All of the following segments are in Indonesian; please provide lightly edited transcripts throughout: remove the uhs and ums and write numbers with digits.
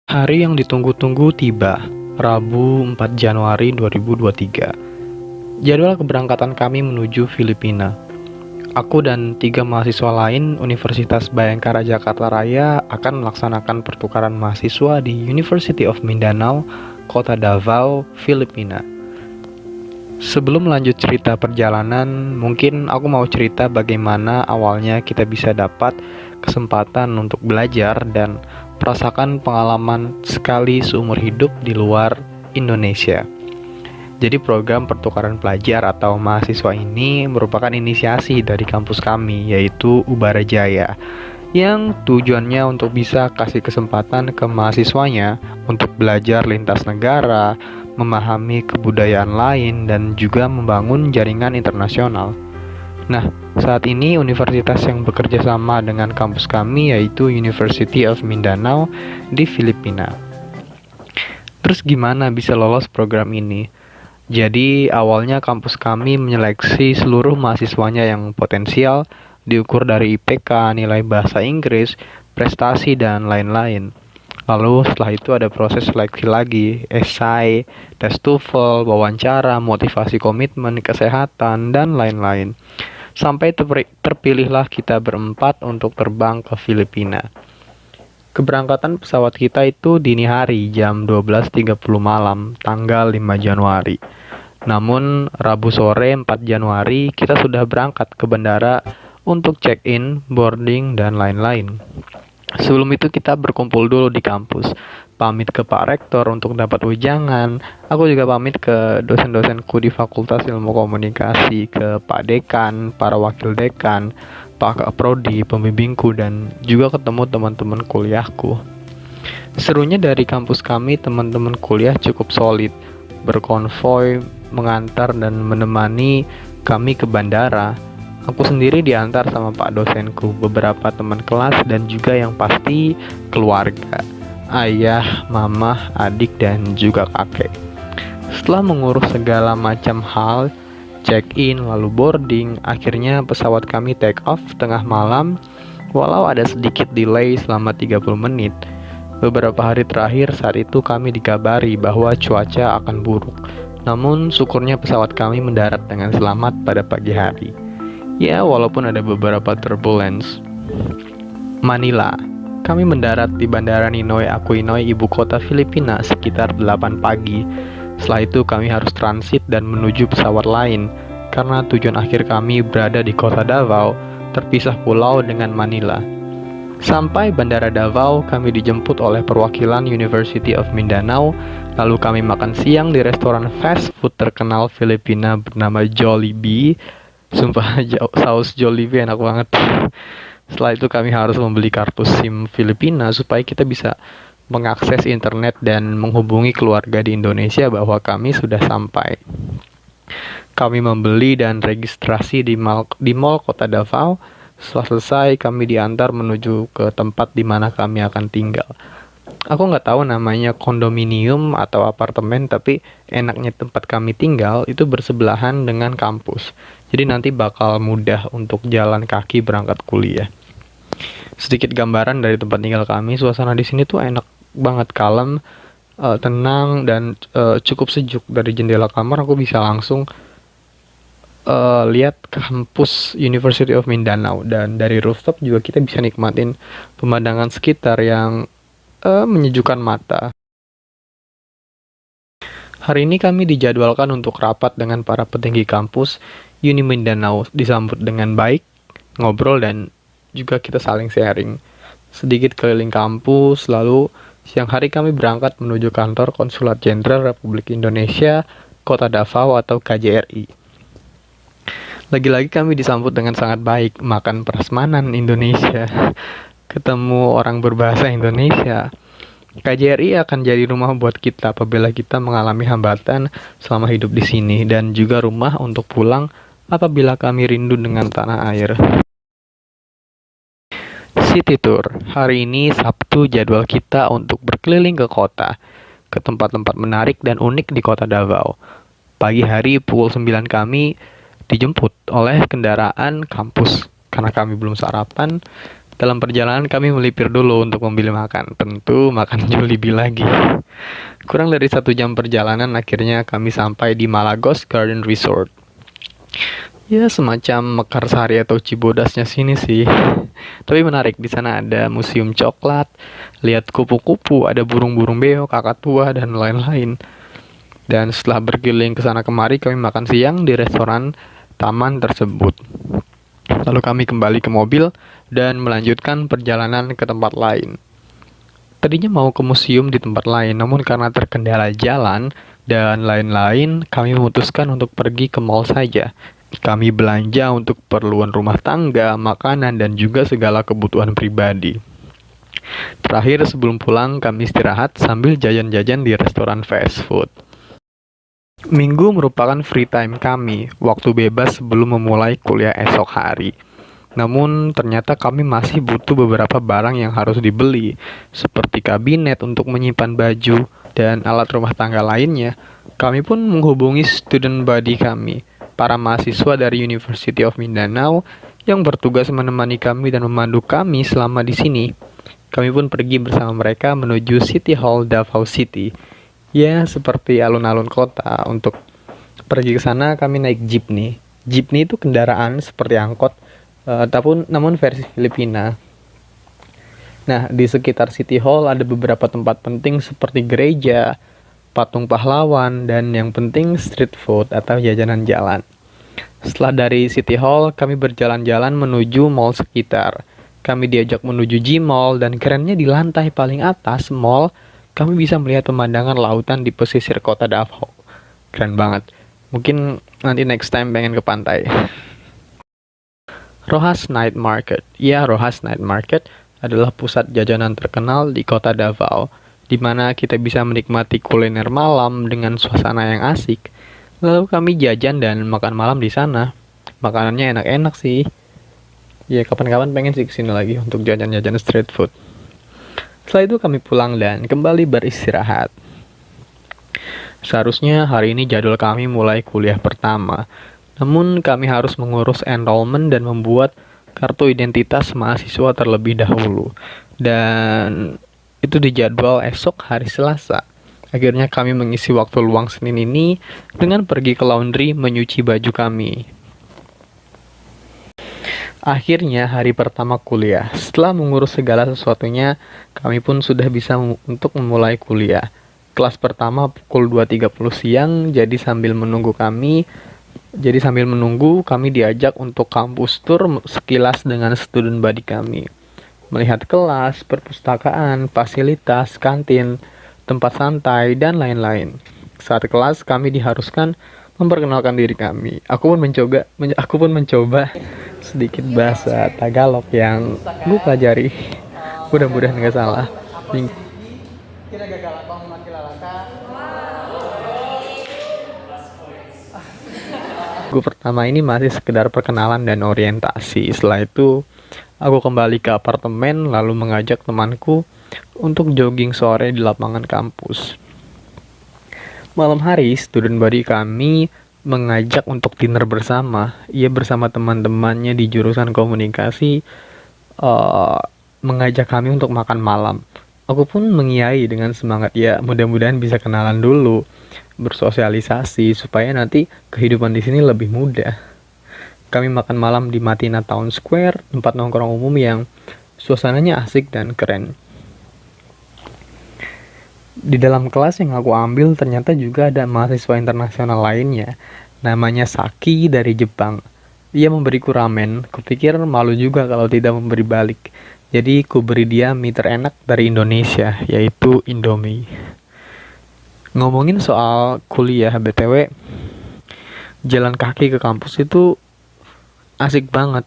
Hari yang ditunggu-tunggu tiba, Rabu 4 Januari 2023. Jadwal keberangkatan kami menuju Filipina. Aku dan 3 mahasiswa lain Universitas Bhayangkara Jakarta Raya akan melaksanakan pertukaran mahasiswa di University of Mindanao, Kota Davao, Filipina. Sebelum lanjut cerita perjalanan, mungkin aku mau cerita bagaimana awalnya kita bisa dapat kesempatan untuk belajar dan merasakan pengalaman sekali seumur hidup di luar Indonesia. Jadi program pertukaran pelajar atau mahasiswa ini merupakan inisiasi dari kampus kami, yaitu Ubara Jaya, yang tujuannya untuk bisa kasih kesempatan ke mahasiswanya untuk belajar lintas negara, memahami kebudayaan lain, dan juga membangun jaringan internasional. Nah, saat ini universitas yang bekerja sama dengan kampus kami yaitu University of Mindanao di Filipina. Terus gimana bisa lolos program ini? Jadi awalnya kampus kami menyeleksi seluruh mahasiswanya yang potensial, diukur dari IPK, nilai bahasa Inggris, prestasi, dan lain-lain. Lalu setelah itu ada proses seleksi lagi, esai, tes TOEFL, wawancara, motivasi komitmen, kesehatan, dan lain-lain. Sampai terpilihlah kita berempat untuk terbang ke Filipina. Keberangkatan pesawat kita itu dini hari jam 12.30 malam, tanggal 5 Januari. Namun Rabu sore 4 Januari kita sudah berangkat ke bandara untuk check-in, boarding, dan lain-lain. Sebelum itu kita berkumpul dulu di kampus, pamit ke Pak Rektor untuk dapat wejangan. Aku juga pamit ke dosen-dosenku di Fakultas Ilmu Komunikasi, ke Pak Dekan, para wakil dekan, Pak Prodi, pembimbingku, dan juga ketemu teman-teman kuliahku. Serunya dari kampus kami, teman-teman kuliah cukup solid, berkonvoy, mengantar dan menemani kami ke bandara. Aku sendiri diantar sama Pak dosenku, beberapa teman kelas, dan juga yang pasti keluarga, ayah, mama, adik, dan juga kakek. Setelah mengurus segala macam hal, check-in, lalu boarding, akhirnya pesawat kami take off tengah malam, walau ada sedikit delay selama 30 menit. Beberapa hari terakhir saat itu kami dikabari bahwa cuaca akan buruk, namun syukurnya pesawat kami mendarat dengan selamat pada pagi hari. Ya, walaupun ada beberapa turbulence. Manila. Kami mendarat di Bandara Ninoy Aquino, ibu kota Filipina, sekitar 8 pagi. Setelah itu kami harus transit dan menuju pesawat lain, karena tujuan akhir kami berada di kota Davao, terpisah pulau dengan Manila. Sampai Bandara Davao, kami dijemput oleh perwakilan University of Mindanao, lalu kami makan siang di restoran fast food terkenal Filipina bernama Jollibee. Sumpah, saus Jollibee enak banget. Setelah itu kami harus membeli kartu SIM Filipina supaya kita bisa mengakses internet dan menghubungi keluarga di Indonesia bahwa kami sudah sampai. Kami membeli dan registrasi di mall kota Davao. Setelah selesai, kami diantar menuju ke tempat di mana kami akan tinggal. Aku nggak tahu namanya kondominium atau apartemen, tapi enaknya tempat kami tinggal itu bersebelahan dengan kampus. Jadi nanti bakal mudah untuk jalan kaki berangkat kuliah. Sedikit gambaran dari tempat tinggal kami, suasana di sini tuh enak banget, kalem, tenang, dan cukup sejuk. Dari jendela kamar aku bisa langsung lihat kampus University of Mindanao, dan dari rooftop juga kita bisa nikmatin pemandangan sekitar yang menyejukkan mata. Hari ini kami dijadwalkan untuk rapat dengan para petinggi kampus Uni Mindanao, disambut dengan baik, ngobrol, dan juga kita saling sharing. Sedikit keliling kampus, lalu siang hari kami berangkat menuju kantor Konsulat Jenderal Republik Indonesia, Kota Davao atau KJRI. Lagi-lagi kami disambut dengan sangat baik, makan prasmanan Indonesia, ketemu orang berbahasa Indonesia. KJRI akan jadi rumah buat kita apabila kita mengalami hambatan selama hidup di sini, dan juga rumah untuk pulang apabila kami rindu dengan tanah air. City Tour. Hari ini Sabtu, jadwal kita untuk berkeliling ke kota, ke tempat-tempat menarik dan unik di kota Davao. Pagi hari pukul 9 kami dijemput oleh kendaraan kampus. Karena kami belum sarapan, Dalam perjalanan kami melipir dulu untuk membeli makan. Tentu makan Jollibee lagi. Kurang dari 1 jam perjalanan, akhirnya kami sampai di Malagos Garden Resort. Ya, semacam Mekarsari atau Cibodasnya sini sih. Tapi menarik, di sana ada museum coklat, lihat kupu-kupu, ada burung-burung beo, kakatua, dan lain-lain. Dan setelah berkeliling ke sana kemari, kami makan siang di restoran taman tersebut. Lalu kami kembali ke mobil dan melanjutkan perjalanan ke tempat lain. Tadinya mau ke museum di tempat lain, namun karena terkendala jalan dan lain-lain, kami memutuskan untuk pergi ke mall saja. Kami belanja untuk keperluan rumah tangga, makanan, dan juga segala kebutuhan pribadi. Terakhir, sebelum pulang, kami istirahat sambil jajan-jajan di restoran fast food. Minggu merupakan free time kami, waktu bebas sebelum memulai kuliah esok hari. Namun, ternyata kami masih butuh beberapa barang yang harus dibeli, seperti kabinet untuk menyimpan baju dan alat rumah tangga lainnya. Kami pun menghubungi student body kami, para mahasiswa dari University of Mindanao yang bertugas menemani kami dan memandu kami selama di sini. Kami pun pergi bersama mereka menuju City Hall Davao City. Ya, seperti alun-alun kota. Untuk pergi ke sana kami naik jeepney. Jeepney itu kendaraan seperti angkot, namun versi Filipina. Nah, di sekitar City Hall ada beberapa tempat penting seperti gereja, patung pahlawan, dan yang penting street food atau jajanan jalan. Setelah dari City Hall, kami berjalan-jalan menuju mall sekitar. Kami diajak menuju G-Mall, dan kerennya di lantai paling atas mall, kami bisa melihat pemandangan lautan di pesisir kota Davao. Keren banget. Mungkin nanti next time pengen ke pantai. Rojas Night Market. Ya, Rojas Night Market adalah pusat jajanan terkenal di kota Davao, di mana kita bisa menikmati kuliner malam dengan suasana yang asik. Lalu kami jajan dan makan malam di sana. Makanannya enak-enak sih. Ya, kapan-kapan pengen sih kesini lagi untuk jajan-jajan street food. Setelah itu kami pulang dan kembali beristirahat. Seharusnya hari ini jadwal kami mulai kuliah pertama. Namun kami harus mengurus enrollment dan membuat kartu identitas mahasiswa terlebih dahulu. Dan itu dijadwal esok hari Selasa. Akhirnya kami mengisi waktu luang Senin ini dengan pergi ke laundry menyuci baju kami. Akhirnya hari pertama kuliah. Setelah mengurus segala sesuatunya, kami pun sudah bisa untuk memulai kuliah. Kelas pertama pukul 2.30 siang, jadi sambil menunggu kami diajak untuk kampus tour sekilas dengan student body kami. Melihat kelas, perpustakaan, fasilitas, kantin, tempat santai, dan lain-lain. Saat kelas, kami diharuskan memperkenalkan diri kami. Aku pun mencoba sedikit bahasa Tagalog yang gue pelajari. Mudah-mudahan nggak salah. Gue pertama ini masih sekedar perkenalan dan orientasi. Setelah itu, aku kembali ke apartemen lalu mengajak temanku untuk jogging sore di lapangan kampus. Malam hari, student body kami mengajak untuk dinner bersama. Ia bersama teman-temannya di jurusan komunikasi mengajak kami untuk makan malam. Aku pun mengiyahi dengan semangat, ya mudah-mudahan bisa kenalan dulu, bersosialisasi supaya nanti kehidupan di sini lebih mudah. Kami makan malam di Matina Town Square, tempat nongkrong umum yang suasananya asik dan keren. Di dalam kelas yang aku ambil ternyata juga ada mahasiswa internasional lainnya. Namanya Saki dari Jepang. Ia memberiku ramen. Kupikir malu juga kalau tidak memberi balik. Jadi ku beri dia mie terenak dari Indonesia, yaitu Indomie. Ngomongin soal kuliah BTW, jalan kaki ke kampus itu asik banget.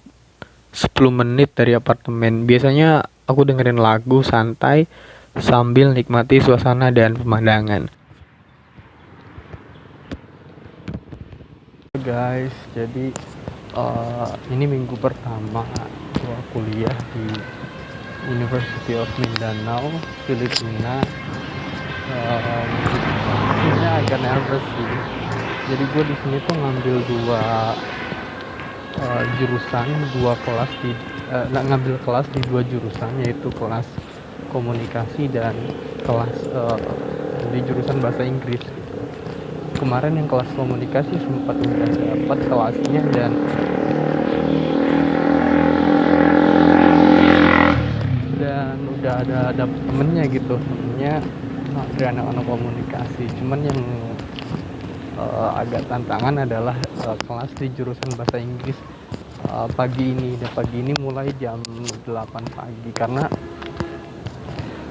10 menit dari apartemen. Biasanya aku dengerin lagu santai sambil nikmati suasana dan pemandangan. Guys, jadi ini minggu pertama gua kuliah di University of Mindanao, Filipina. Ini agak nervous sih. Jadi gue di sini tuh ngambil dua jurusan, 2 kelas di ngambil kelas di 2 jurusan, yaitu kelas komunikasi dan kelas di jurusan bahasa Inggris gitu. Kemarin yang kelas komunikasi sempat udah dapat kelasnya dan udah ada dapet temennya gitu, temennya dari anak-anak komunikasi. Cuman yang agak tantangan adalah kelas di jurusan bahasa Inggris pagi ini mulai jam 8 pagi.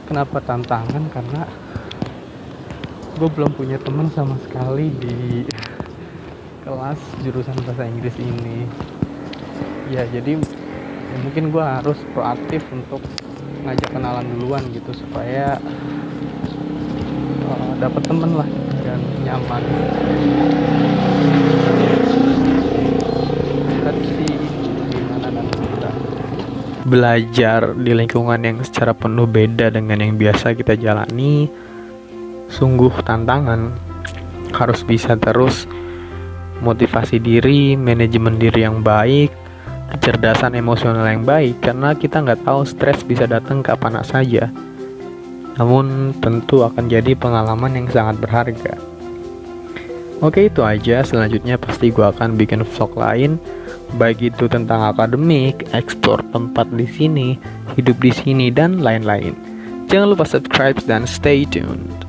Kenapa tantangan? Karena gue belum punya teman sama sekali di kelas jurusan bahasa Inggris ini. Ya jadi ya mungkin gue harus proaktif untuk ngajak kenalan duluan gitu, supaya dapat temen lah dan nyaman. Lihat sih gimana nanti kita belajar di lingkungan yang secara penuh beda dengan yang biasa kita jalani. Sungguh tantangan. Harus bisa terus motivasi diri, manajemen diri yang baik, kecerdasan emosional yang baik, karena kita nggak tahu stres bisa datang kapan saja. Namun tentu akan jadi pengalaman yang sangat berharga. Oke, itu aja. Selanjutnya pasti gue akan bikin vlog lain, baik itu tentang akademik, eksplor tempat di sini, hidup di sini, dan lain-lain. Jangan lupa subscribe dan stay tuned.